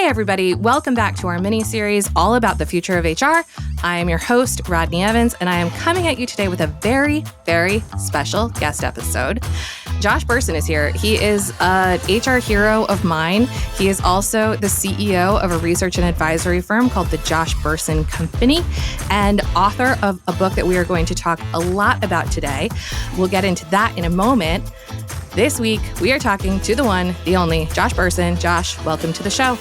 Hey, everybody. Welcome back to our mini-series all about the future of HR. I am your host, Rodney Evans, and I am coming at you today with a very, very special guest episode. Josh Bersin is here. He is an HR hero of mine. He is also the CEO of a research and advisory firm called the Josh Bersin Company and author of a book that we are going to talk a lot about today. We'll get into that in a moment. This week, we are talking to the one, the only, Josh Bersin. Josh, welcome to the show.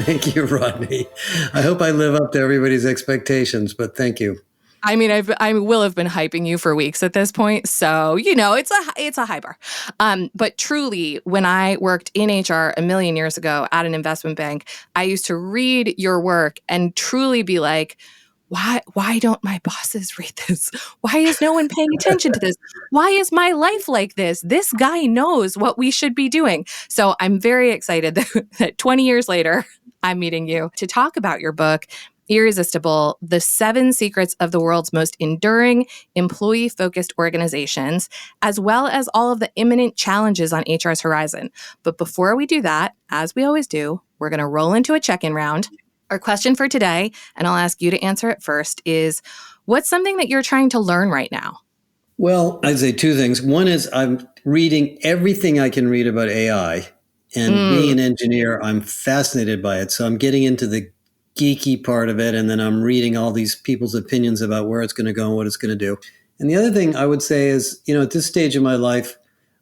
Thank you, Rodney. I hope I live up to everybody's expectations, but thank you. I mean, I will have been hyping you for weeks at this point, so you know it's a high bar. But truly, when I worked in HR a million years ago at an investment bank, I used to read your work and truly be like, Why don't my bosses read this? Why is no one paying attention to this? Why is my life like this? This guy knows what we should be doing. So I'm very excited that 20 years later, I'm meeting you to talk about your book, Irresistible, the 7 secrets of the world's most enduring, employee-focused organizations, as well as all of the imminent challenges on HR's horizon. But before we do that, as we always do, we're going to roll into a check-in round. Our question for today, and I'll ask you to answer it first, is what's something that you're trying to learn right now? Well, I'd say 2 things. One is I'm reading everything I can read about AI. And being an engineer, I'm fascinated by it. So I'm getting into the geeky part of it. And then I'm reading all these people's opinions about where it's going to go and what it's going to do. And the other thing I would say is, at this stage of my life,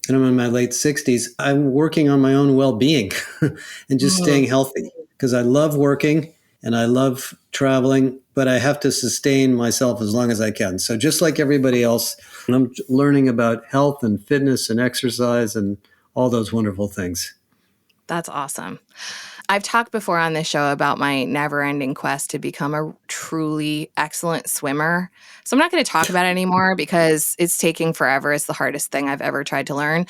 and I'm in my late 60s, I'm working on my own well-being and just staying healthy because I love working. And I love traveling, but I have to sustain myself as long as I can. So just like everybody else, I'm learning about health and fitness and exercise and all those wonderful things. That's awesome. I've talked before on this show about my never-ending quest to become a truly excellent swimmer. So I'm not going to talk about it anymore because it's taking forever. It's the hardest thing I've ever tried to learn.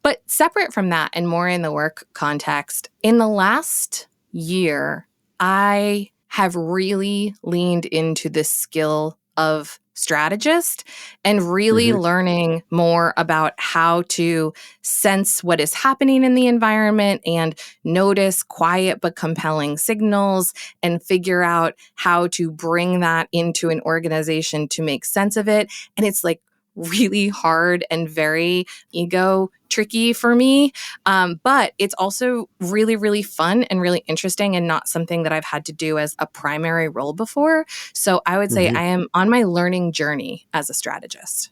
But separate from that and more in the work context, in the last year, I have really leaned into the skill of strategist and really learning more about how to sense what is happening in the environment and notice quiet but compelling signals and figure out how to bring that into an organization to make sense of it. And it's like really hard and very ego tricky for me. But it's also really, really fun and really interesting and not something that I've had to do as a primary role before. So I would say I am on my learning journey as a strategist.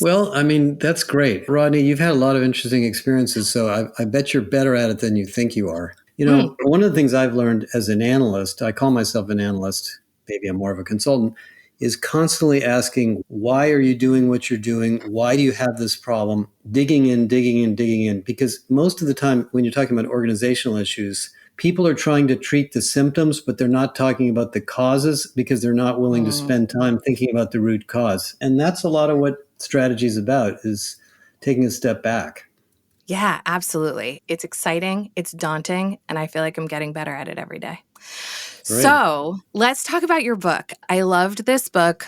Well, I mean, that's great. Rodney, you've had a lot of interesting experiences, so I bet you're better at it than you think you are. One of the things I've learned as an analyst, I call myself an analyst, maybe I'm more of a consultant, is constantly asking, why are you doing what you're doing? Why do you have this problem? Digging in. Because most of the time when you're talking about organizational issues, people are trying to treat the symptoms, but they're not talking about the causes because they're not willing to spend time thinking about the root cause. And that's a lot of what strategy is about, is taking a step back. Yeah, absolutely. It's exciting, it's daunting, and I feel like I'm getting better at it every day. Great. So let's talk about your book. I loved this book.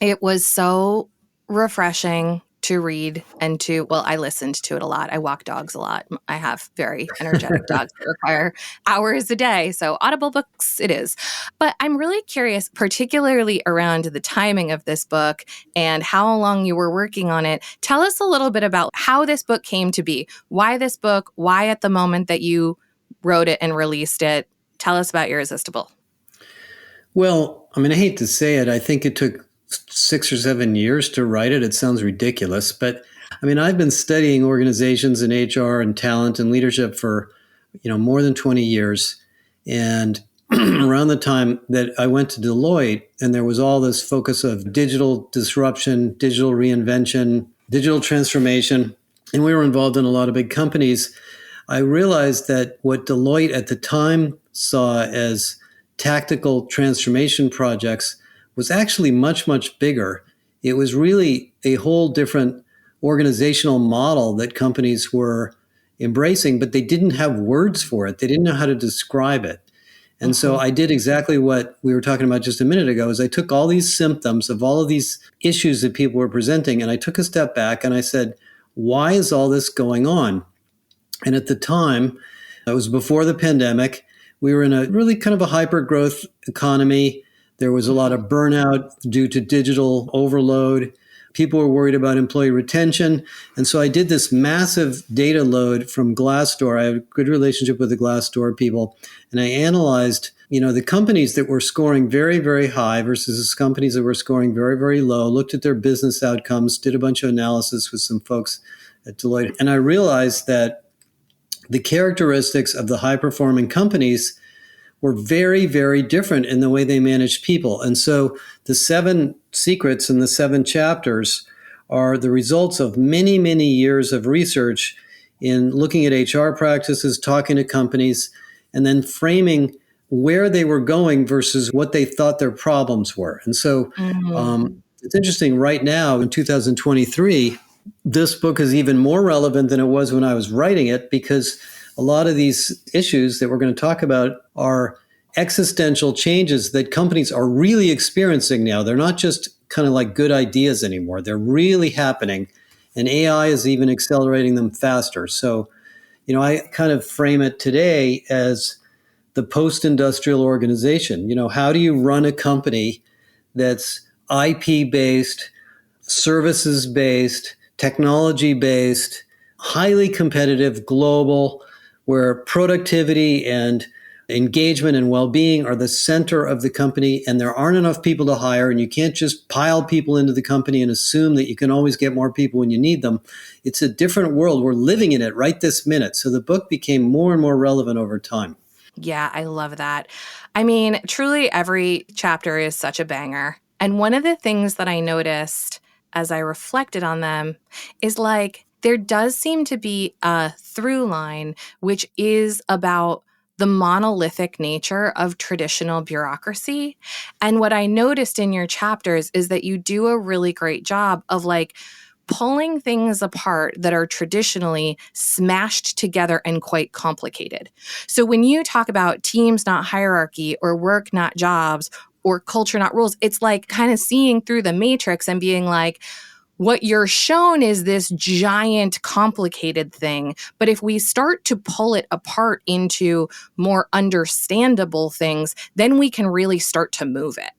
It was so refreshing to read and I listened to it a lot. I walk dogs a lot. I have very energetic dogs that require hours a day. So Audible books it is. But I'm really curious, particularly around the timing of this book and how long you were working on it. Tell us a little bit about how this book came to be. Why this book? Why at the moment that you wrote it and released it? Tell us about Irresistible. Well, I mean, I hate to say it. I think it took 6 or 7 years to write it. It sounds ridiculous, but I mean, I've been studying organizations and HR and talent and leadership for, more than 20 years. And around the time that I went to Deloitte and there was all this focus of digital disruption, digital reinvention, digital transformation, and we were involved in a lot of big companies, I realized that what Deloitte at the time saw as tactical transformation projects was actually much, much bigger. It was really a whole different organizational model that companies were embracing, but they didn't have words for it. They didn't know how to describe it. And so I did exactly what we were talking about just a minute ago, is I took all these symptoms of all of these issues that people were presenting, and I took a step back and I said, why is all this going on? And at the time, it was before the pandemic, We were in a really kind of a hyper growth economy. There was a lot of burnout due to digital overload. People were worried about employee retention. And so I did this massive data load from Glassdoor. I have a good relationship with the Glassdoor people. And I analyzed, the companies that were scoring very, very high versus companies that were scoring very, very low, looked at their business outcomes, did a bunch of analysis with some folks at Deloitte. And I realized that the characteristics of the high performing companies were very, very different in the way they managed people. And so the 7 secrets in the 7 chapters are the results of many, many years of research in looking at HR practices, talking to companies, and then framing where they were going versus what they thought their problems were. And so it's interesting right now in 2023, this book is even more relevant than it was when I was writing it, because a lot of these issues that we're going to talk about are existential changes that companies are really experiencing now. They're not just kind of like good ideas anymore. They're really happening, and AI is even accelerating them faster. So, I kind of frame it today as the post-industrial organization. How do you run a company that's IP-based, services-based, technology-based, highly competitive, global, where productivity and engagement and well-being are the center of the company, and there aren't enough people to hire, and you can't just pile people into the company and assume that you can always get more people when you need them. It's a different world. We're living in it right this minute. So the book became more and more relevant over time. Yeah, I love that. I mean, truly every chapter is such a banger. And one of the things that I noticed as I reflected on them is there does seem to be a through line, which is about the monolithic nature of traditional bureaucracy. And what I noticed in your chapters is that you do a really great job of pulling things apart that are traditionally smashed together and quite complicated. So when you talk about teams, not hierarchy, or work, not jobs, or culture, not rules, it's kind of seeing through the matrix and being what you're shown is this giant complicated thing. But if we start to pull it apart into more understandable things, then we can really start to move it.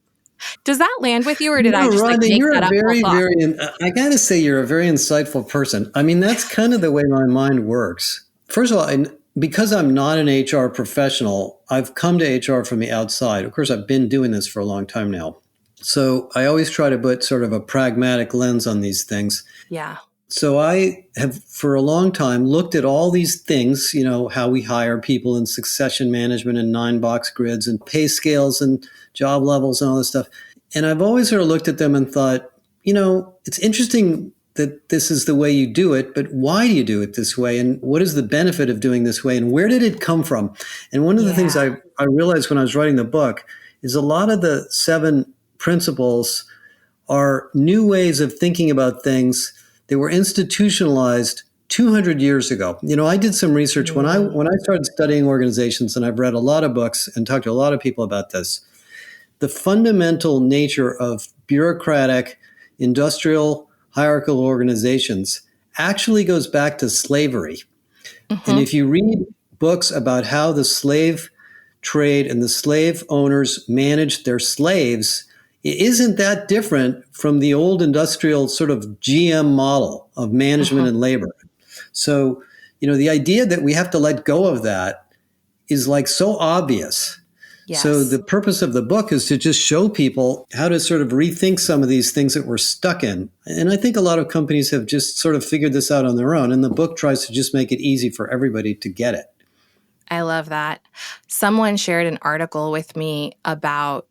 Does that land with you, or did I just Rodney, make you're that a up whole very, thought? I got to say, you're a very insightful person. I mean, that's kind of the way my mind works. First of all, because I'm not an HR professional, I've come to HR from the outside. Of course, I've been doing this for a long time now. So I always try to put sort of a pragmatic lens on these things. Yeah. So I have, for a long time, looked at all these things, how we hire people in succession management and 9-box grids and pay scales and job levels and all this stuff. And I've always sort of looked at them and thought, it's interesting that this is the way you do it, but why do you do it this way? And what is the benefit of doing this way? And where did it come from? And one of the things I realized when I was writing the book is a lot of the 7 principles are new ways of thinking about things that were institutionalized 200 years ago. I did some research when I started studying organizations, and I've read a lot of books and talked to a lot of people about this. The fundamental nature of bureaucratic, industrial, hierarchical organizations actually goes back to slavery. Mm-hmm. And if you read books about how the slave trade and the slave owners managed their slaves, it isn't that different from the old industrial sort of GM model of management and labor. So, the idea that we have to let go of that is so obvious. Yes. So the purpose of the book is to just show people how to sort of rethink some of these things that we're stuck in. And I think a lot of companies have just sort of figured this out on their own. And the book tries to just make it easy for everybody to get it. I love that. Someone shared an article with me about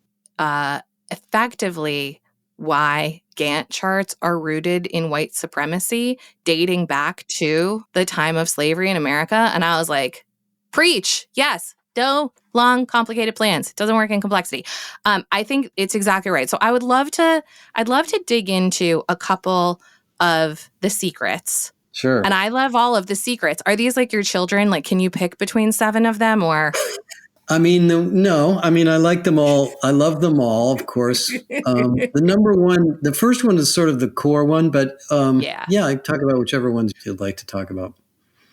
effectively why Gantt charts are rooted in white supremacy, dating back to the time of slavery in America. And I was like, preach. Yes. No long, complicated plans. It doesn't work in complexity. I think it's exactly right. So I'd love to dig into a couple of the secrets. Sure. And I love all of the secrets. Are these your children? Can you pick between 7 of them, or? I mean, no. I mean, I like them all. I love them all, of course. The first one is sort of the core one, but I talk about whichever ones you'd like to talk about.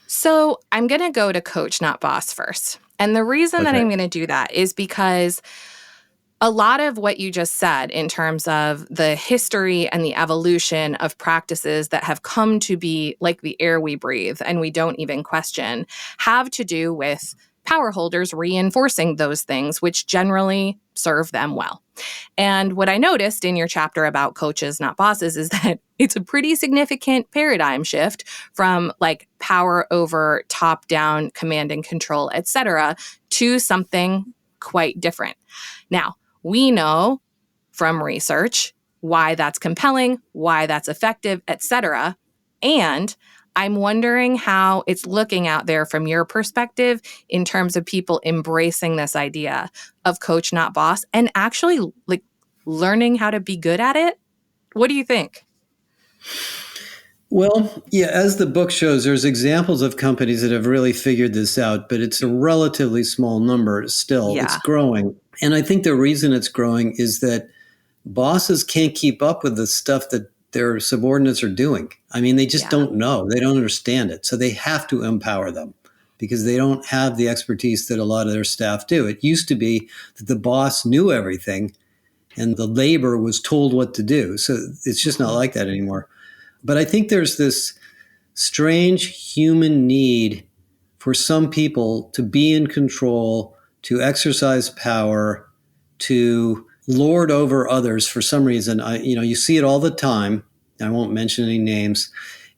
So I'm going to go to coach, not boss first. And the reason that Okay. I'm going to do that is because a lot of what you just said in terms of the history and the evolution of practices that have come to be like the air we breathe and we don't even question have to do with power holders reinforcing those things, which generally serve them well. And what I noticed in your chapter about coaches, not bosses, is that it's a pretty significant paradigm shift from like power over top down command and control, et cetera, to something quite different. Now, we know from research why that's compelling, why that's effective, et cetera. And I'm wondering how it's looking out there from your perspective in terms of people embracing this idea of coach, not boss, and actually like learning how to be good at it. What do you think? Well, yeah, as the book shows, there's examples of companies that have really figured this out, but it's a relatively small number still. It's Yeah. growing. And I think the reason it's growing is that bosses can't keep up with the stuff that their subordinates are doing. I mean, they just Yeah. don't know. They don't understand it. So they have to empower them because they don't have the expertise that a lot of their staff do. It used to be that the boss knew everything and the labor was told what to do. So it's just not like that anymore. But I think there's this strange human need for some people to be in control, to exercise power, to lord over others for some reason. You see it all the time. I won't mention any names.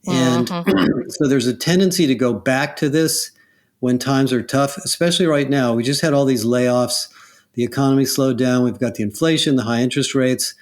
And so there's a tendency to go back to this when times are tough, especially right now. We just had all these layoffs. The economy slowed down. We've got the inflation, the high interest rates.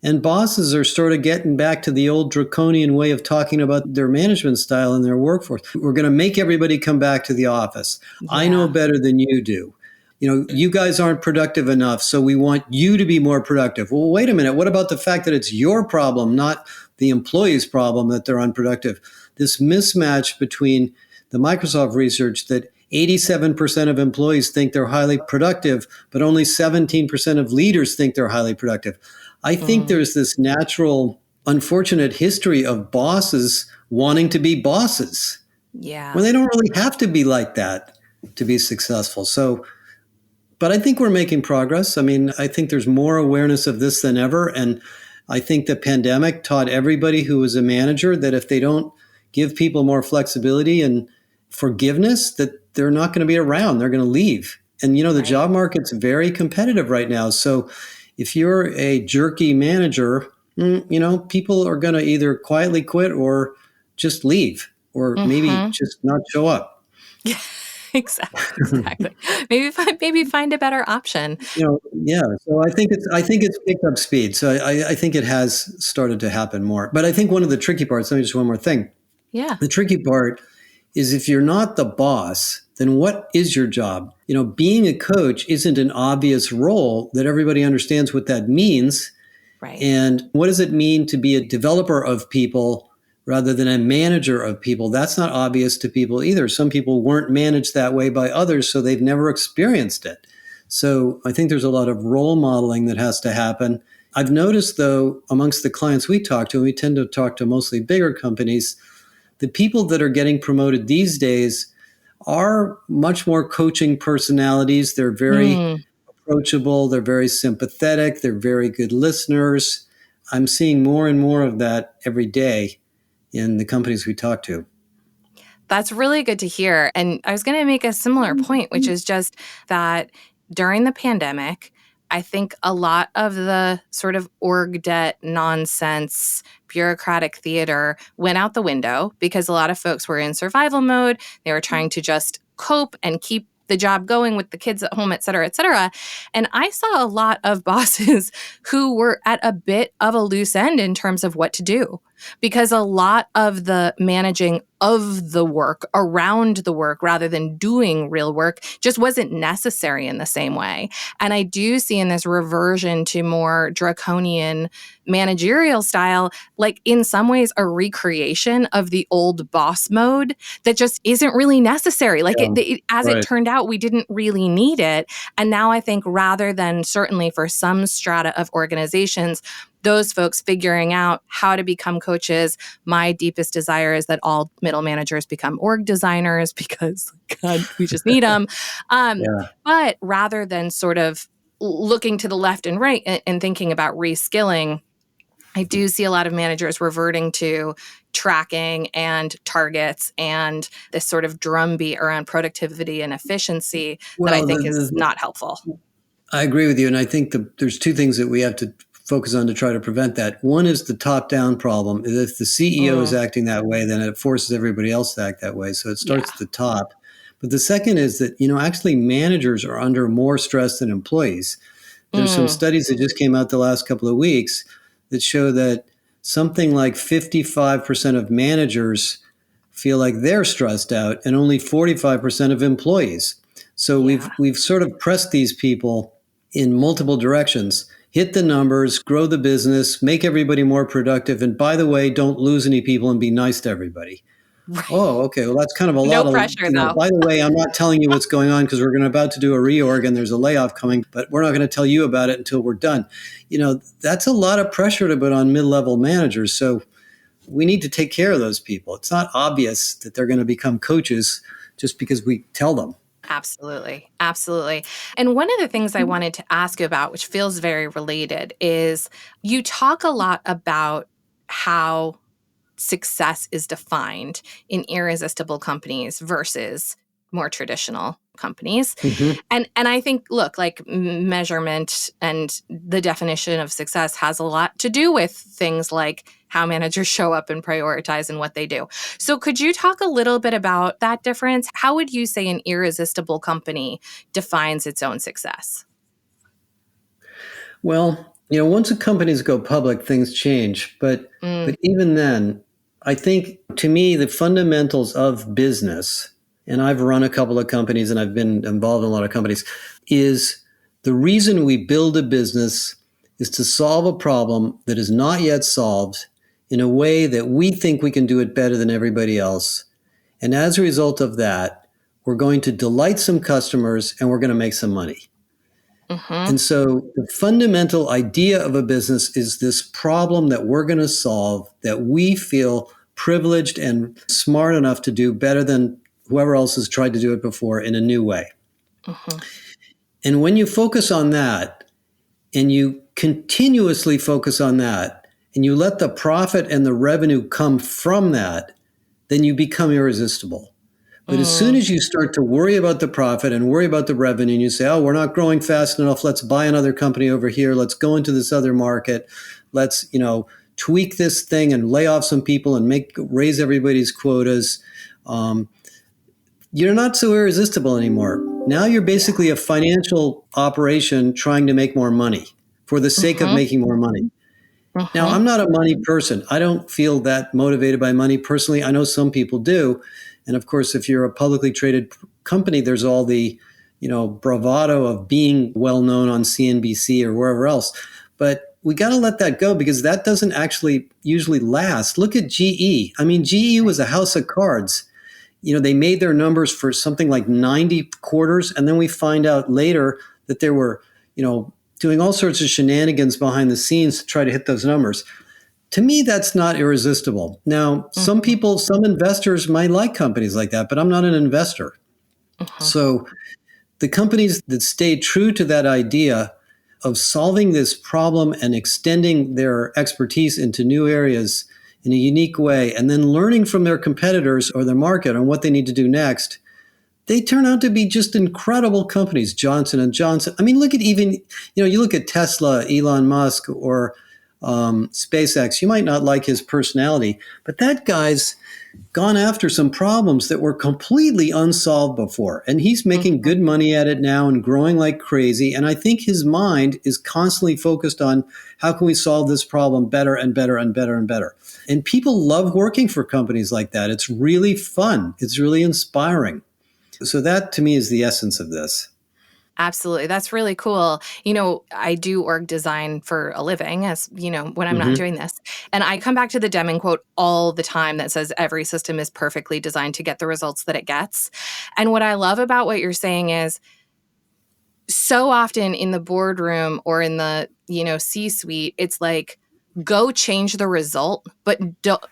And bosses are sort of getting back to the old draconian way of talking about their management style and their workforce. We're going to make everybody come back to the office. I know better than you do. You guys aren't productive enough, so we want you to be more productive. Well, wait a minute. What about the fact that it's your problem, not the employee's problem that they're unproductive? This mismatch between the Microsoft research that 87% of employees think they're highly productive, but only 17% of leaders think they're highly productive. I think there's this natural, unfortunate history of bosses wanting to be bosses when they don't really have to be like that to be successful. But I think we're making progress. I mean, I think there's more awareness of this than ever. And I think the pandemic taught everybody who was a manager that if they don't give people more flexibility and forgiveness, that they're not going to be around. They're going to leave. And, the job market's very competitive right now. So if you're a jerky manager, people are going to either quietly quit or just leave or maybe just not show up. Yeah, exactly. Maybe find a better option. Yeah. So I think it's picked up speed. So I think it has started to happen more. But I think one of the tricky parts, let me just one more thing. Yeah. The tricky part is if you're not the boss, then what is your job? Being a coach isn't an obvious role that everybody understands what that means. Right. And what does it mean to be a developer of people rather than a manager of people? That's not obvious to people either. Some people weren't managed that way by others, so they've never experienced it. So I think there's a lot of role modeling that has to happen. I've noticed, though, amongst the clients we talk to, and we tend to talk to mostly bigger companies, the people that are getting promoted these days are much more coaching personalities. They're very approachable. They're very sympathetic. They're very good listeners. I'm seeing more and more of that every day in the companies we talk to. That's really good to hear. And I was going to make a similar point, which is just that during the pandemic, I think a lot of the sort of org debt nonsense, bureaucratic theater went out the window because a lot of folks were in survival mode. They were trying to just cope and keep the job going with the kids at home, et cetera, et cetera. And I saw a lot of bosses who were at a bit of a loose end in terms of what to do, because a lot of the managing of the work around the work rather than doing real work just wasn't necessary in the same way. And I do see in this reversion to more draconian managerial style, like in some ways a recreation of the old boss mode that just isn't really necessary. Like it turned out, we didn't really need it. And now I think rather than certainly for some strata of organizations, those folks figuring out how to become coaches. My deepest desire is that all middle managers become org designers because, God, we just need them. Yeah. But rather than sort of looking to the left and right and thinking about reskilling, I do see a lot of managers reverting to tracking and targets and this sort of drumbeat around productivity and efficiency that I Well, think is not helpful. I agree with you. And I think there's two things that we have to focus on to try to prevent that. One is the top-down problem. If the CEO is acting that way, then it forces everybody else to act that way. So it starts at the top. But the second is that, actually managers are under more stress than employees. There's some studies that just came out the last couple of weeks that show that something like 55% of managers feel like they're stressed out and only 45% of employees. So we've sort of pressed these people in multiple directions. Hit the numbers, grow the business, make everybody more productive. And by the way, don't lose any people and be nice to everybody. Right. Oh, okay. Well, that's kind of a lot of pressure, though. By the way, I'm not telling you what's going on because we're about to do a reorg and there's a layoff coming, but we're not going to tell you about it until we're done. That's a lot of pressure to put on mid-level managers. So we need to take care of those people. It's not obvious that they're going to become coaches just because we tell them. Absolutely. Absolutely. And one of the things I wanted to ask you about, which feels very related, is you talk a lot about how success is defined in irresistible companies versus more traditional companies. Mm-hmm. And I think, look, like measurement and the definition of success has a lot to do with things like how managers show up and prioritize and what they do. So could you talk a little bit about that difference? How would you say an irresistible company defines its own success? Well, once the companies go public, things change. But even then, I think to me, the fundamentals of business, and I've run a couple of companies and I've been involved in a lot of companies, is the reason we build a business is to solve a problem that is not yet solved in a way that we think we can do it better than everybody else. And as a result of that, we're going to delight some customers and we're going to make some money. Mm-hmm. And so the fundamental idea of a business is this problem that we're going to solve that we feel privileged and smart enough to do better than whoever else has tried to do it before in a new way. Mm-hmm. And when you focus on that and you continuously focus on that and you let the profit and the revenue come from that, then you become irresistible. But as soon as you start to worry about the profit and worry about the revenue and you say, oh, we're not growing fast enough, let's buy another company over here, let's go into this other market, let's, tweak this thing and lay off some people and raise everybody's quotas, you're not so irresistible anymore. Now you're basically a financial operation trying to make more money for the sake of making more money. Now, I'm not a money person. I don't feel that motivated by money personally. I know some people do. And of course, if you're a publicly traded company, there's all the, bravado of being well known on CNBC or wherever else. But we got to let that go because that doesn't actually usually last. Look at GE. I mean, GE was a house of cards. They made their numbers for something like 90 quarters. And then we find out later that they were, doing all sorts of shenanigans behind the scenes to try to hit those numbers. To me, that's not irresistible. Now, some investors might like companies like that, but I'm not an investor. So the companies that stay true to that idea of solving this problem and extending their expertise into new areas in a unique way, and then learning from their competitors or their market on what they need to do next, they turn out to be just incredible companies. Johnson & Johnson. I mean, look at even, you look at Tesla, Elon Musk, or SpaceX. You might not like his personality, but that guy's gone after some problems that were completely unsolved before. And he's making good money at it now and growing like crazy. And I think his mind is constantly focused on how can we solve this problem better and better and better and better. And people love working for companies like that. It's really fun. It's really inspiring. So that to me is the essence of this. Absolutely. That's really cool. I do org design for a living as, when I'm not doing this. And I come back to the Deming quote all the time that says every system is perfectly designed to get the results that it gets. And what I love about what you're saying is so often in the boardroom or in the, C-suite, it's like, go change the result, but don't,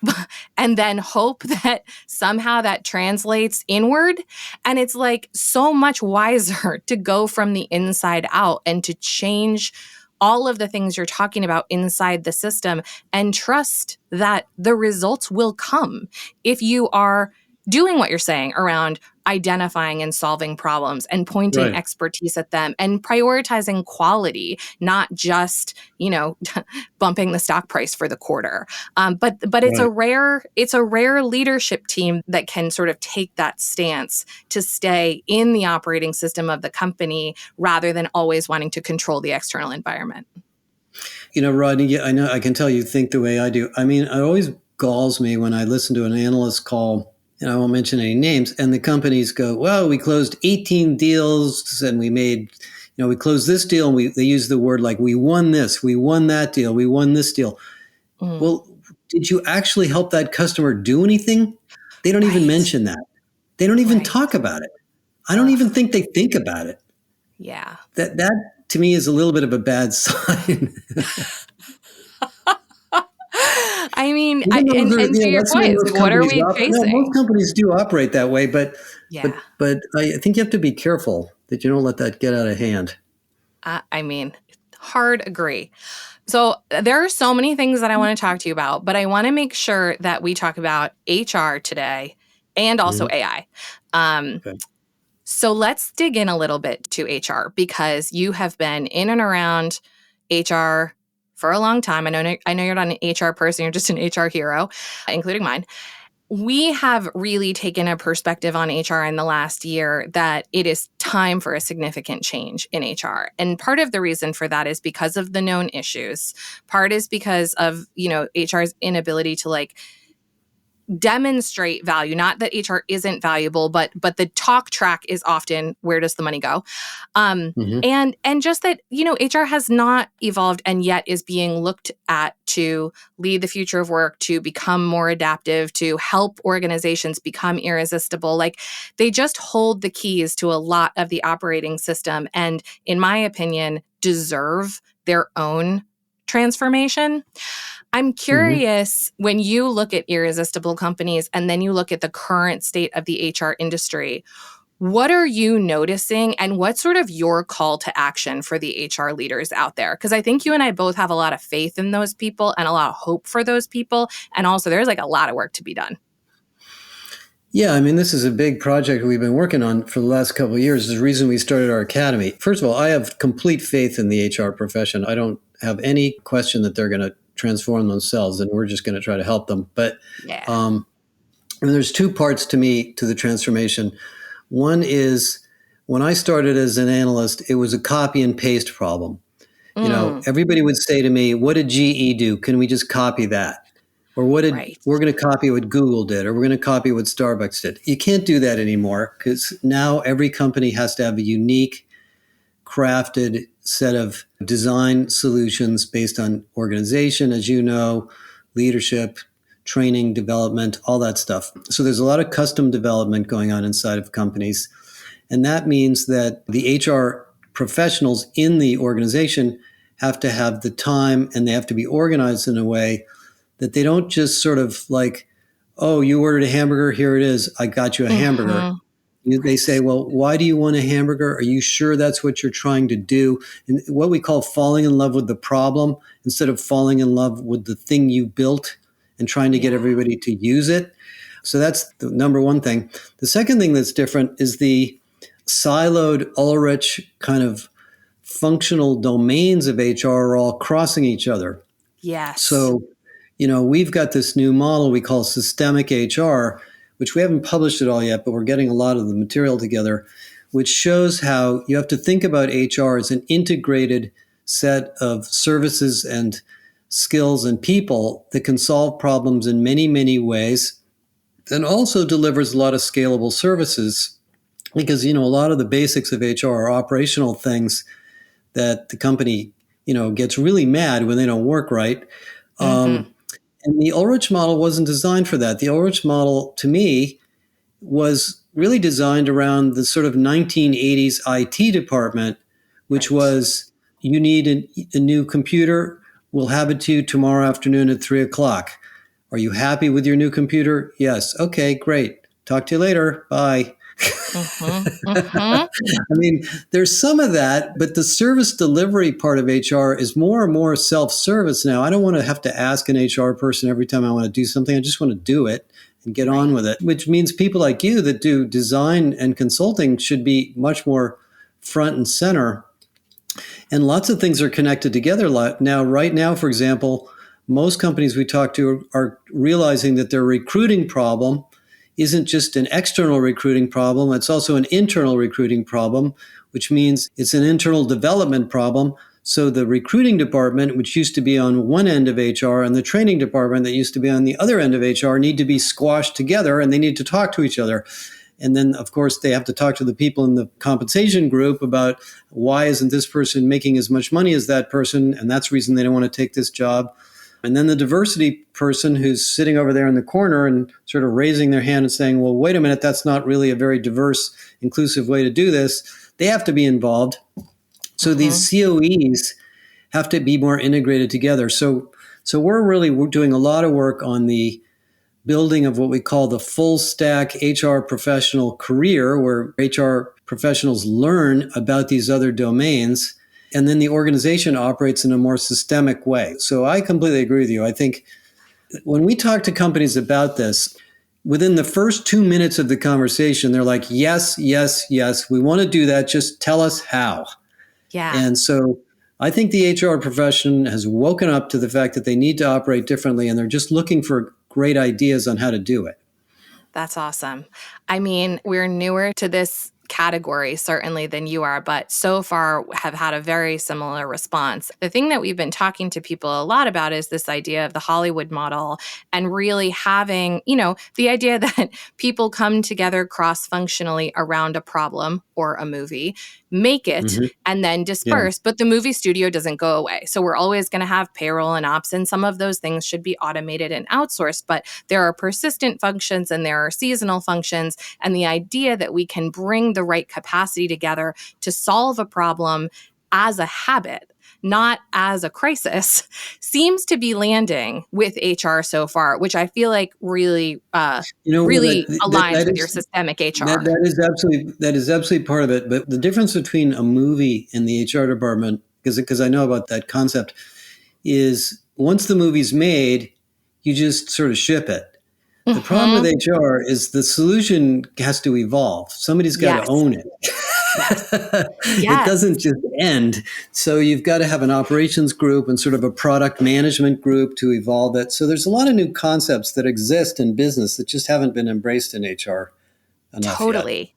and then hope that somehow that translates inward. And it's like so much wiser to go from the inside out and to change all of the things you're talking about inside the system and trust that the results will come if you are doing what you're saying around identifying and solving problems and pointing Right. expertise at them and prioritizing quality, not just, bumping the stock price for the quarter. But it's Right. a rare leadership team that can sort of take that stance to stay in the operating system of the company rather than always wanting to control the external environment. Rodney, yeah, I know, I can tell you think the way I do. I mean, it always galls me when I listen to an analyst call, and I won't mention any names, and the companies go, well, we closed 18 deals and we made, we closed this deal, and they use the word like, we won this, we won that deal, we won this deal. Mm. Well, did you actually help that customer do anything? They don't even mention that. They don't even talk about it. I don't even think they think about it. Yeah. That to me is a little bit of a bad sign. I mean, and to your point, what are we facing? Most companies do operate that way, but Yeah. but I think you have to be careful that you don't let that get out of hand. I mean, hard agree. So there are so many things that I want to talk to you about, but I want to make sure that we talk about HR today and also AI. Okay. So let's dig in a little bit to HR because you have been in and around HR for a long time. I know you're not an HR person, you're just an HR hero, including mine. We have really taken a perspective on HR in the last year that it is time for a significant change in HR. And part of the reason for that is because of the known issues. Part is because of, HR's inability to demonstrate value. Not that HR isn't valuable, but the talk track is often where does the money go? And just that, HR has not evolved and yet is being looked at to lead the future of work, to become more adaptive, to help organizations become irresistible. Like they just hold the keys to a lot of the operating system and, in my opinion, deserve their own transformation. I'm curious, when you look at irresistible companies and then you look at the current state of the HR industry, what are you noticing and what's sort of your call to action for the HR leaders out there? Because I think you and I both have a lot of faith in those people and a lot of hope for those people. And also there's a lot of work to be done. Yeah, I mean, this is a big project we've been working on for the last couple of years. It's the reason we started our academy. First of all, I have complete faith in the HR profession. I don't have any question that they're going to transform themselves, and we're just going to try to help them. But there's two parts to the transformation. One is when I started as an analyst, it was a copy and paste problem. Everybody would say to me, what did GE do? Can we just copy that? Or we're going to copy what Google did, or we're going to copy what Starbucks did. You can't do that anymore because now every company has to have a unique, crafted set of design solutions based on organization, as you know, leadership, training, development, all that stuff. So there's a lot of custom development going on inside of companies. And that means that the HR professionals in the organization have to have the time and they have to be organized in a way that they don't just sort of like, oh, you ordered a hamburger, here it is, I got you a hamburger. They say, well, why do you want a hamburger? Are you sure that's what you're trying to do? And what we call falling in love with the problem instead of falling in love with the thing you built and trying to get everybody to use it. So that's the number one thing. The second thing that's different is the siloed Ulrich kind of functional domains of HR are all crossing each other. Yes. So, we've got this new model we call systemic HR, which we haven't published it all yet, but we're getting a lot of the material together, which shows how you have to think about HR as an integrated set of services and skills and people that can solve problems in many, many ways, and also delivers a lot of scalable services because, a lot of the basics of HR are operational things that the company, gets really mad when they don't work right. And the Ulrich model wasn't designed for that. The Ulrich model, to me, was really designed around the sort of 1980s IT department, which was you need a new computer We'll have it to you tomorrow afternoon at 3 o'clock. Are you happy with your new computer? Yes. Okay, great. Talk to you later. Bye. Mm-hmm. Mm-hmm. I mean, there's some of that, but the service delivery part of HR is more and more self-service now. I don't want to have to ask an HR person every time I want to do something. I just want to do it and get on with it, which means people like you that do design and consulting should be much more front and center. And lots of things are connected together now. Right now, for example, most companies we talk to are realizing that their recruiting problem isn't just an external recruiting problem, it's also an internal recruiting problem, which means it's an internal development problem. So the recruiting department, which used to be on one end of HR, and the training department that used to be on the other end of HR need to be squashed together, and they need to talk to each other. And then, of course, they have to talk to the people in the compensation group about why isn't this person making as much money as that person, and that's the reason they don't want to take this job. And then the diversity person who's sitting over there in the corner and sort of raising their hand and saying, well, wait a minute, that's not really a very diverse, inclusive way to do this. They have to be involved. So these COEs have to be more integrated together. So we're doing a lot of work on the building of what we call the full stack HR professional career, where HR professionals learn about these other domains. And then the organization operates in a more systemic way. So I completely agree with you. I think when we talk to companies about this, within the first 2 minutes of the conversation, they're like, yes, yes, yes, we want to do that. Just tell us how. Yeah. And so I think the HR profession has woken up to the fact that they need to operate differently, and they're just looking for great ideas on how to do it. That's awesome. I mean, we're newer to this category, certainly, than you are, but so far have had a very similar response. The thing that we've been talking to people a lot about is this idea of the Hollywood model and really having, the idea that people come together cross-functionally around a problem or a movie, make it, and then disperse, but the movie studio doesn't go away. So we're always going to have payroll and ops, and some of those things should be automated and outsourced, but there are persistent functions and there are seasonal functions, and the idea that we can bring the right capacity together to solve a problem as a habit, not as a crisis, seems to be landing with HR so far, which I feel like really aligns with your systemic HR. That is absolutely part of it. But the difference between a movie and the HR department, because I know about that concept, is once the movie's made, you just sort of ship it. The problem with HR is the solution has to evolve. Somebody's got to own it. It doesn't just end. So you've got to have an operations group and sort of a product management group to evolve it. So there's a lot of new concepts that exist in business that just haven't been embraced in HR enough yet.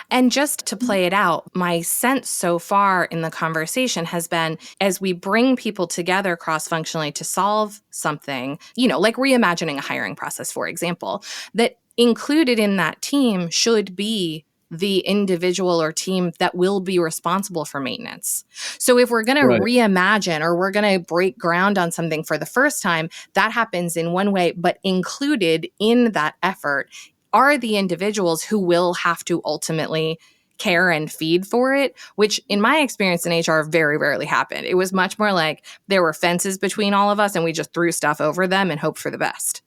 And just to play it out, my sense so far in the conversation has been as we bring people together cross-functionally to solve something, like reimagining a hiring process, for example, that included in that team should be the individual or team that will be responsible for maintenance. So if we're going to reimagine or we're going to break ground on something for the first time, that happens in one way, but included in that effort are the individuals who will have to ultimately care and feed for it, which in my experience in HR very rarely happened. It was much more like there were fences between all of us and we just threw stuff over them and hoped for the best.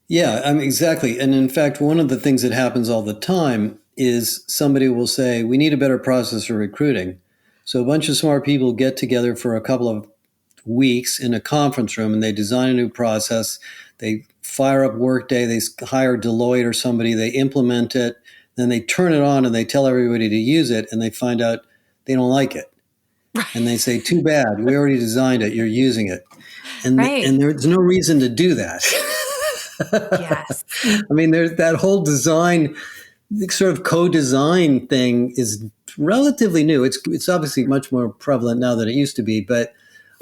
Yeah, exactly. And in fact, one of the things that happens all the time is somebody will say, we need a better process for recruiting. So a bunch of smart people get together for a couple of weeks in a conference room and they design a new process. They fire up Workday, they hire Deloitte or somebody, they implement it, then they turn it on and they tell everybody to use it, and they find out they don't like it. And they say, too bad, we already designed it, you're using it. And there's no reason to do that. Yes. I mean, there's that whole design, sort of co-design thing is relatively new. It's obviously much more prevalent now than it used to be, but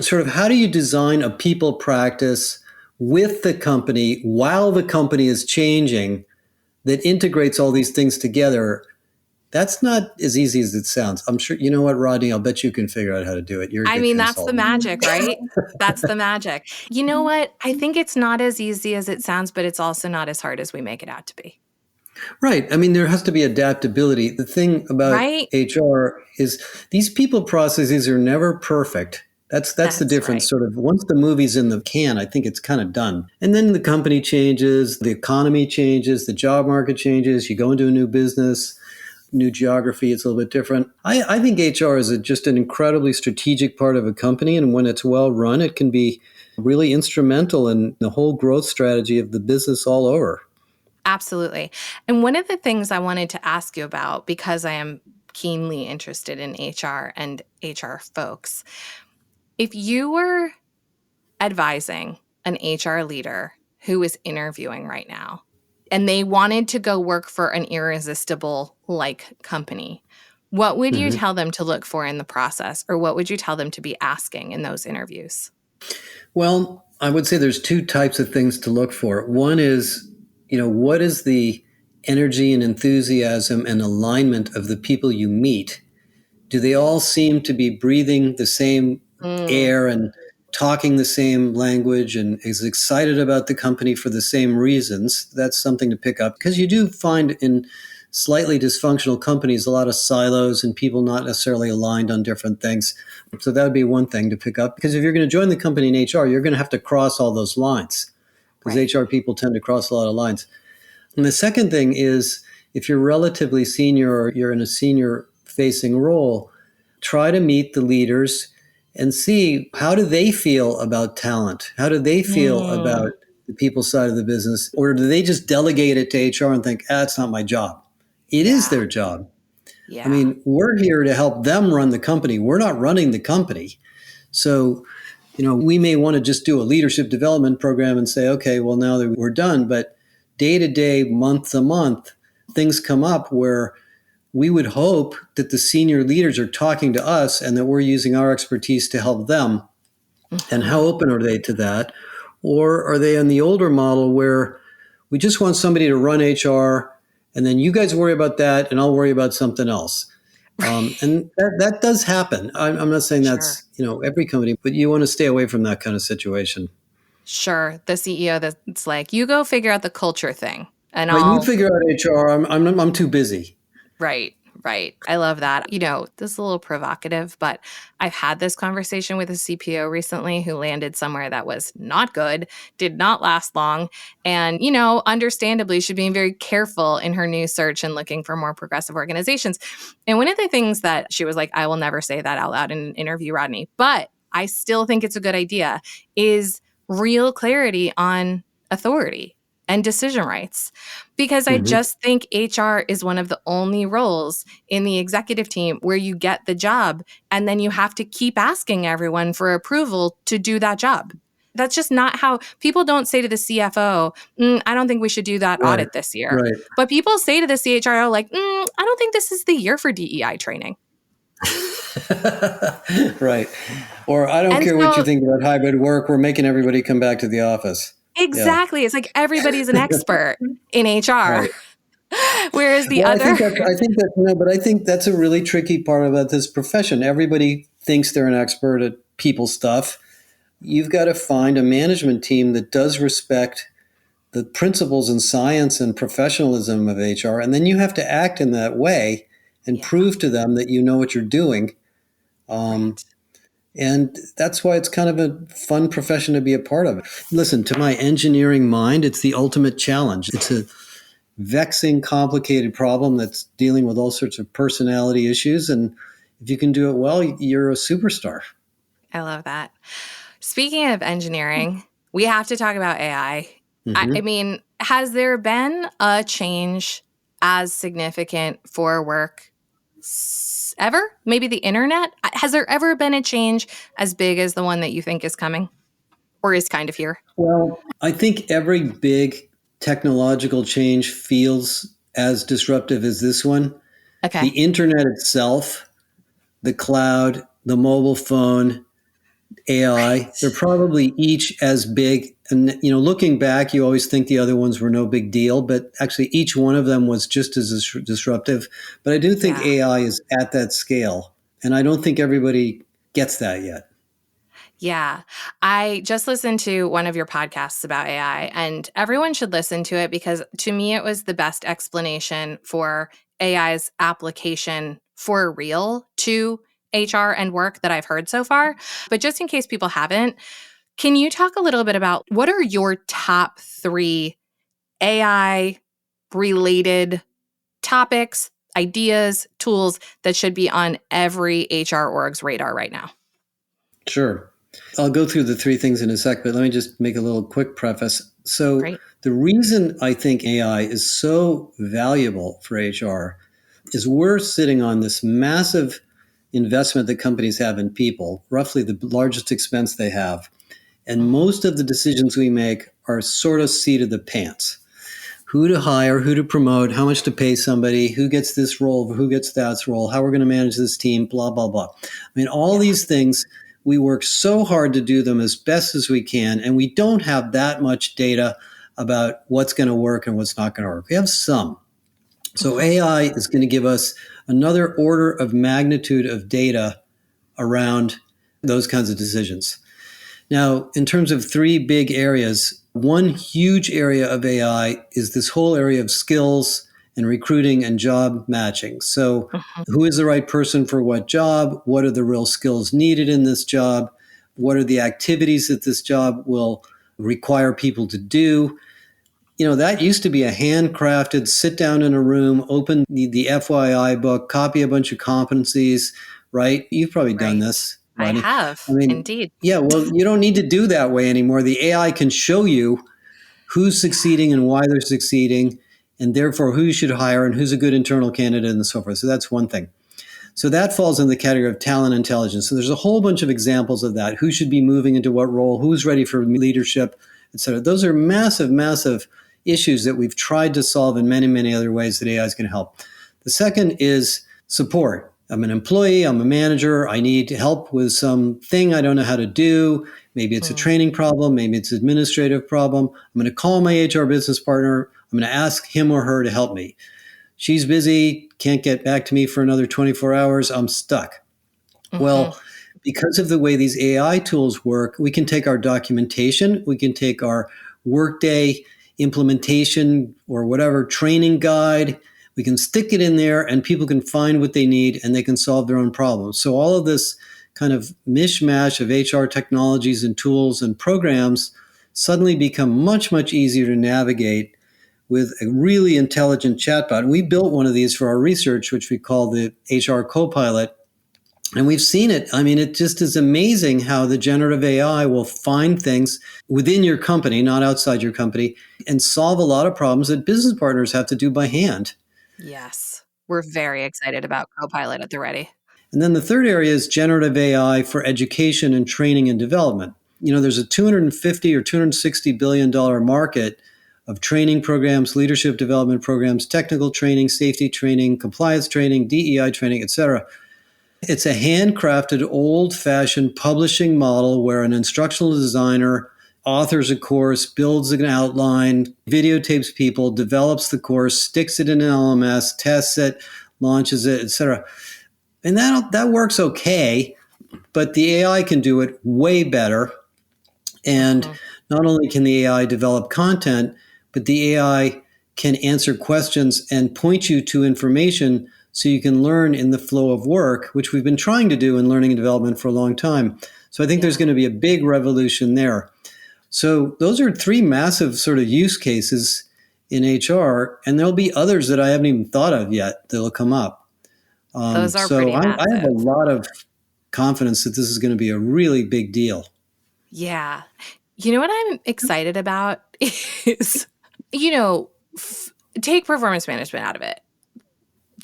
sort of how do you design a people practice with the company while the company is changing that integrates all these things together? That's not as easy as it sounds. I'm sure, you know what, Rodney, I'll bet you can figure out how to do it. That's the magic, right? That's the magic. You know what? I think it's not as easy as it sounds, but it's also not as hard as we make it out to be. Right. I mean, there has to be adaptability. The thing about HR is these people processes are never perfect. That's the That's difference. right. Sort of once the movie's in the can, I think it's kind of done. And then the company changes, the economy changes, the job market changes. You go into a new business, new geography. It's a little bit different. I think HR is just an incredibly strategic part of a company, and when it's well run, it can be really instrumental in the whole growth strategy of the business all over. Absolutely. And one of the things I wanted to ask you about, because I am keenly interested in HR and HR folks, if you were advising an HR leader who is interviewing right now and they wanted to go work for an irresistible like company, what would you Mhm. tell them to look for in the process, or what would you tell them to be asking in those interviews? Well, I would say there's two types of things to look for. One is, what is the energy and enthusiasm and alignment of the people you meet? Do they all seem to be breathing the same Mm, air and talking the same language and is excited about the company for the same reasons? That's something to pick up because you do find in slightly dysfunctional companies a lot of silos and people not necessarily aligned on different things. So that would be one thing to pick up because if you're going to join the company in HR, you're going to have to cross all those lines because right. HR people tend to cross a lot of lines. And the second thing is if you're relatively senior or you're in a senior facing role, try to meet the leaders and see how do they feel about talent? How do they feel about Mm, the people side of the business? Or do they just delegate it to HR and think, it's not my job? It is yeah. their job. I Yeah. mean, we're here to help them run the company. We're not running the company. So, we may want to just do a leadership development program and say, okay, well, now that we're done. But day to day, month to month, things come up where we would hope that the senior leaders are talking to us and that we're using our expertise to help them. And how Hmm. open are they to that? Or are they in the older model where we just want somebody to run HR and then you guys worry about that and I'll worry about something else? And that does happen. I'm not saying Sure. that's every company, but you want to stay away from that kind of situation. Sure. The CEO that's like, you go figure out the culture thing and Right? You I'll. figure out HR. I'm too busy. Right, right. I love that. This is a little provocative, but I've had this conversation with a CPO recently who landed somewhere that was not good, did not last long, and, understandably, she's being very careful in her new search and looking for more progressive organizations. And one of the things that she was like, I will never say that out loud in an interview, Rodney, but I still think it's a good idea, is real clarity on authority and decision rights, because I Hmm. just think HR is one of the only roles in the executive team where you get the job and then you have to keep asking everyone for approval to do that job. That's just not how people don't say to the CFO, I don't think we should do that Right. audit this year. Right. But people say to the CHRO, like, I don't think this is the year for DEI training. Right. Or I don't And care what you so, think about hybrid work. We're making everybody come back to the office. Yeah. exactly, it's like everybody's an expert in HR. Right. Whereas the Well, other, I think that no, but I think that's a really tricky part about this profession. Everybody thinks they're an expert at people stuff. You've got to find a management team that does respect the principles and science and professionalism of HR, and then you have to act in that way and yeah, prove to them that you know what you're doing. Um, right. And that's why it's kind of a fun profession to be a part of. Listen, to my engineering mind, it's the ultimate challenge. It's a vexing, complicated problem that's dealing with all sorts of personality issues. And if you can do it well, you're a superstar. I love that. Speaking of engineering, we have to talk about AI. I Hmm. mean, has there been a change as significant for work ever? Maybe the internet? Has there ever been a change as big as the one that you think is coming or is kind of here? Well, I think every big technological change feels as disruptive as this one. The Okay. internet itself, the cloud, the mobile phone, AI, they're Right. probably each as big. And, looking back, you always think the other ones were no big deal, but actually each one of them was just as disruptive. But I do think Yeah. AI is at that scale. And I don't think everybody gets that yet. Yeah. I just listened to one of your podcasts about AI, and everyone should listen to it because to me, it was the best explanation for AI's application for real to HR and work that I've heard so far. But just in case people haven't, can you talk a little bit about what are your top 3 AI related topics, ideas, tools that should be on every HR org's radar right now? Sure. I'll go through the 3 things in a sec, but let me just make a little quick preface. So Great. the reason I think AI is so valuable for HR is we're sitting on this massive investment that companies have in people, roughly the largest expense they have. And most of the decisions we make are sort of seat of the pants. Who to hire, who to promote, how much to pay somebody, who gets this role, who gets that role, how we're going to manage this team, blah, blah, blah. I mean, all these things, we work so hard to do them as best as we can, and we don't have that much data about what's going to work and what's not going to work. We have some. So AI is going to give us another order of magnitude of data around those kinds of decisions. Now, in terms of 3 big areas, one huge area of AI is this whole area of skills and recruiting and job matching. So who is the right person for what job? What are the real skills needed in this job? What are the activities that this job will require people to do? You know, that used to be a handcrafted, sit down in a room, open the FYI book, copy a bunch of competencies, right? You've probably done this, Rodney. I have, I mean, indeed. yeah, well, you don't need to do that way anymore. The AI can show you who's succeeding and why they're succeeding, and therefore who you should hire and who's a good internal candidate and so forth. So that's one thing. So that falls in the category of talent intelligence. So there's a whole bunch of examples of that. Who should be moving into what role? Who's ready for leadership, et cetera. Those are massive, massive issues that we've tried to solve in many, many other ways that AI is going to help. The second is support. I'm an employee, I'm a manager, I need help with something I don't know how to do. Maybe it's a training problem, maybe it's an administrative problem. I'm going to call my HR business partner. I'm going to ask him or her to help me. She's busy, can't get back to me for another 24 hours, I'm stuck. Well, because of the way these AI tools work, we can take our documentation, we can take our Workday implementation or whatever training guide, we can stick it in there and people can find what they need and they can solve their own problems. So all of this kind of mishmash of HR technologies and tools and programs suddenly become much, much easier to navigate with a really intelligent chatbot. We built one of these for our research, which we call the HR Copilot. And we've seen it. I mean, it just is amazing how the generative AI will find things within your company, not outside your company, and solve a lot of problems that business partners have to do by hand. Yes. We're very excited about Copilot at the ready. And then the third area is generative AI for education and training and development. You know, there's a $250 or $260 billion market of training programs, leadership development programs, technical training, safety training, compliance training, DEI training, et cetera. It's a handcrafted, old-fashioned publishing model where an instructional designer authors a course, builds an outline, videotapes people, develops the course, sticks it in an LMS, tests it, launches it, etc. And that works okay, but the AI can do it way better. And not only can the AI develop content, but the AI can answer questions and point you to information so you can learn in the flow of work, which we've been trying to do in learning and development for a long time. So I think there's going to be a big revolution there. So those are 3 massive sort of use cases in HR, and there'll be others that I haven't even thought of yet that'll come up. Those are pretty massive. I have a lot of confidence that this is going to be a really big deal. Yeah. You know what I'm excited about is, take performance management out of it.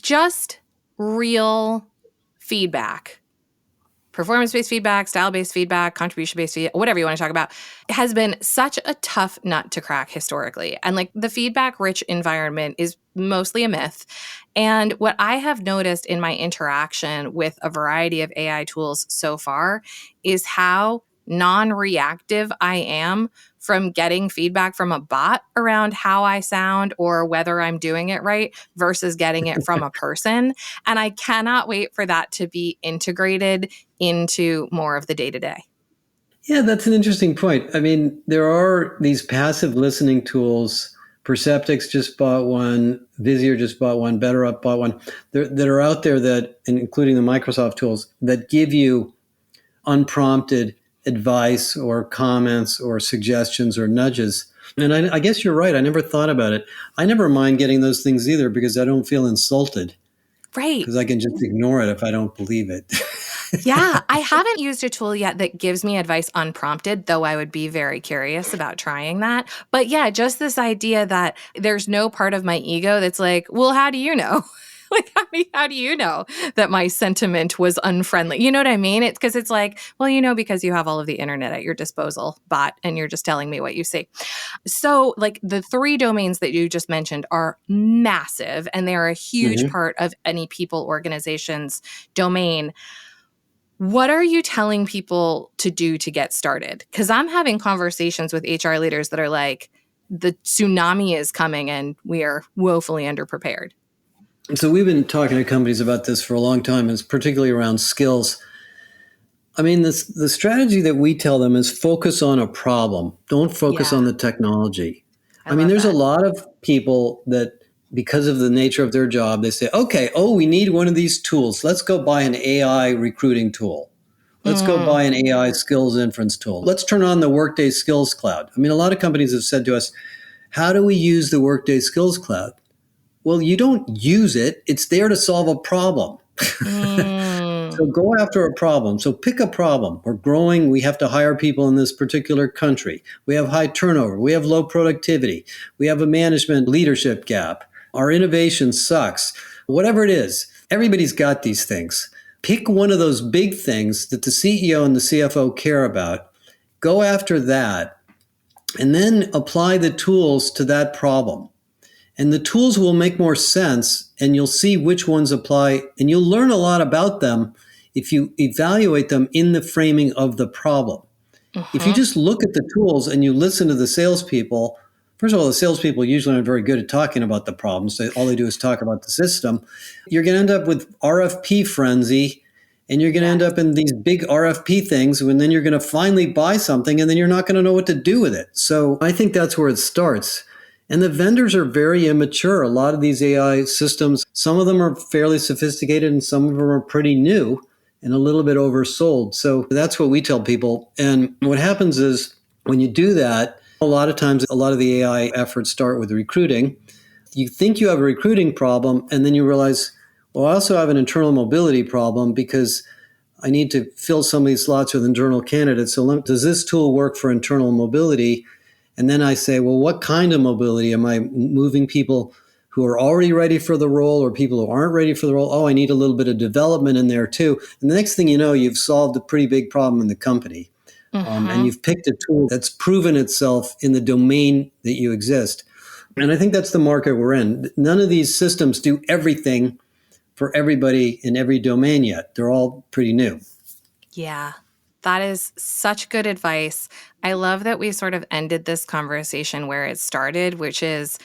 Just real feedback. Performance-based feedback, style-based feedback, contribution-based feedback, whatever you want to talk about, has been such a tough nut to crack historically. And like the feedback-rich environment is mostly a myth. And what I have noticed in my interaction with a variety of AI tools so far is how non-reactive I am from getting feedback from a bot around how I sound or whether I'm doing it right versus getting it from a person. And I cannot wait for that to be integrated into more of the day-to-day. Yeah, that's an interesting point. I mean, there are these passive listening tools Perceptics just bought one. Visier just bought one. BetterUp bought one. That are out there that, including the Microsoft tools, that give you unprompted advice or comments or suggestions or nudges. And I guess you're right. I never thought about it. I never mind getting those things either because I don't feel insulted. Right. Because I can just ignore it if I don't believe it. Yeah, I haven't used a tool yet that gives me advice unprompted, though I would be very curious about trying that. But yeah, just this idea that there's no part of my ego that's like, well, how do you know? Like, how do you know that my sentiment was unfriendly? You know what I mean? It's because it's like, well, because you have all of the internet at your disposal, bot, and you're just telling me what you see. So like the 3 domains that you just mentioned are massive, and they're a huge part of any people organization's domain. What are you telling people to do to get started? Because I'm having conversations with HR leaders that are like, the tsunami is coming and we are woefully underprepared. So we've been talking to companies about this for a long time, and it's particularly around skills. I mean, the strategy that we tell them is focus on a problem. Don't focus on the technology. I mean, there's a lot of people that, because of the nature of their job, they say, okay, we need one of these tools. Let's go buy an AI recruiting tool. Let's go buy an AI skills inference tool. Let's turn on the Workday Skills Cloud. I mean, a lot of companies have said to us, how do we use the Workday Skills Cloud? Well, you don't use it. It's there to solve a problem. So go after a problem. So pick a problem. We're growing. We have to hire people in this particular country. We have high turnover. We have low productivity. We have a management leadership gap. Our innovation sucks. Whatever it is, everybody's got these things. Pick one of those big things that the CEO and the CFO care about. Go after that, and then apply the tools to that problem. And the tools will make more sense, and you'll see which ones apply, and you'll learn a lot about them if you evaluate them in the framing of the problem. If you just look at the tools and you listen to the salespeople, first of all, the salespeople usually aren't very good at talking about the problems. All they do is talk about the system. You're going to end up with RFP frenzy, and you're going to end up in these big RFP things, and then you're going to finally buy something, and then you're not going to know what to do with it. So I think that's where it starts. And the vendors are very immature. A lot of these AI systems, some of them are fairly sophisticated and some of them are pretty new and a little bit oversold. So that's what we tell people. And what happens is when you do that, a lot of times, a lot of the AI efforts start with recruiting. You think you have a recruiting problem, and then you realize, well, I also have an internal mobility problem because I need to fill some of these slots with internal candidates. So does this tool work for internal mobility? And then I say, well, what kind of mobility? Am I moving people who are already ready for the role or people who aren't ready for the role? Oh, I need a little bit of development in there too. And the next thing you know, you've solved a pretty big problem in the company. And you've picked a tool that's proven itself in the domain that you exist. And I think that's the market we're in. None of these systems do everything for everybody in every domain yet. They're all pretty new. Yeah. That is such good advice. I love that we sort of ended this conversation where it started, which is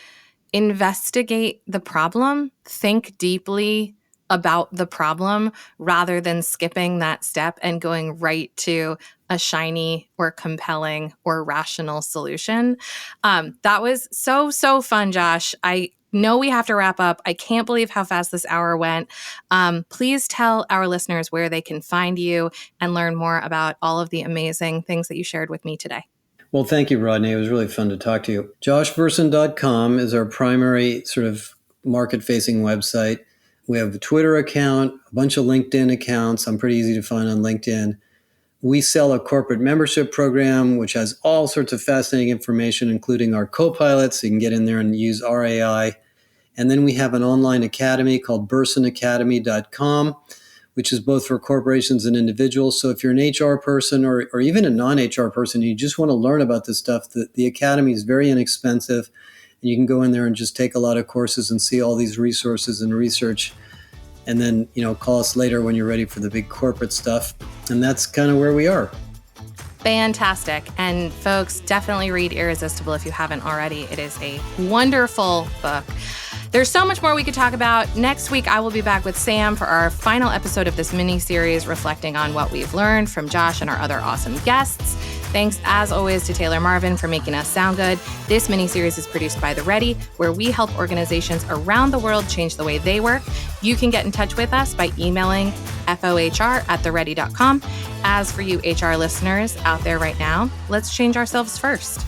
investigate the problem, think deeply about the problem rather than skipping that step and going right to a shiny or compelling or rational solution. That was so fun, Josh. I know we have to wrap up. I can't believe how fast this hour went. Please tell our listeners where they can find you and learn more about all of the amazing things that you shared with me today. Well, thank you, Rodney. It was really fun to talk to you. JoshBersin.com is our primary sort of market-facing website. We have a Twitter account, a bunch of LinkedIn accounts. I'm pretty easy to find on LinkedIn. We sell a corporate membership program, which has all sorts of fascinating information, including our co-pilots. So you can get in there and use our AI. And then we have an online academy called bersinacademy.com, which is both for corporations and individuals. So if you're an HR person or even a non-HR person, you just want to learn about this stuff, the academy is very inexpensive. And you can go in there and just take a lot of courses and see all these resources and research. And then, call us later when you're ready for the big corporate stuff. And that's kind of where we are. Fantastic. And folks, definitely read Irresistible if you haven't already. It is a wonderful book. There's so much more we could talk about. Next week, I will be back with Sam for our final episode of this mini-series reflecting on what we've learned from Josh and our other awesome guests. Thanks, as always, to Taylor Marvin for making us sound good. This miniseries is produced by The Ready, where we help organizations around the world change the way they work. You can get in touch with us by emailing fohr@theready.com. As for you HR listeners out there right now, let's change ourselves first.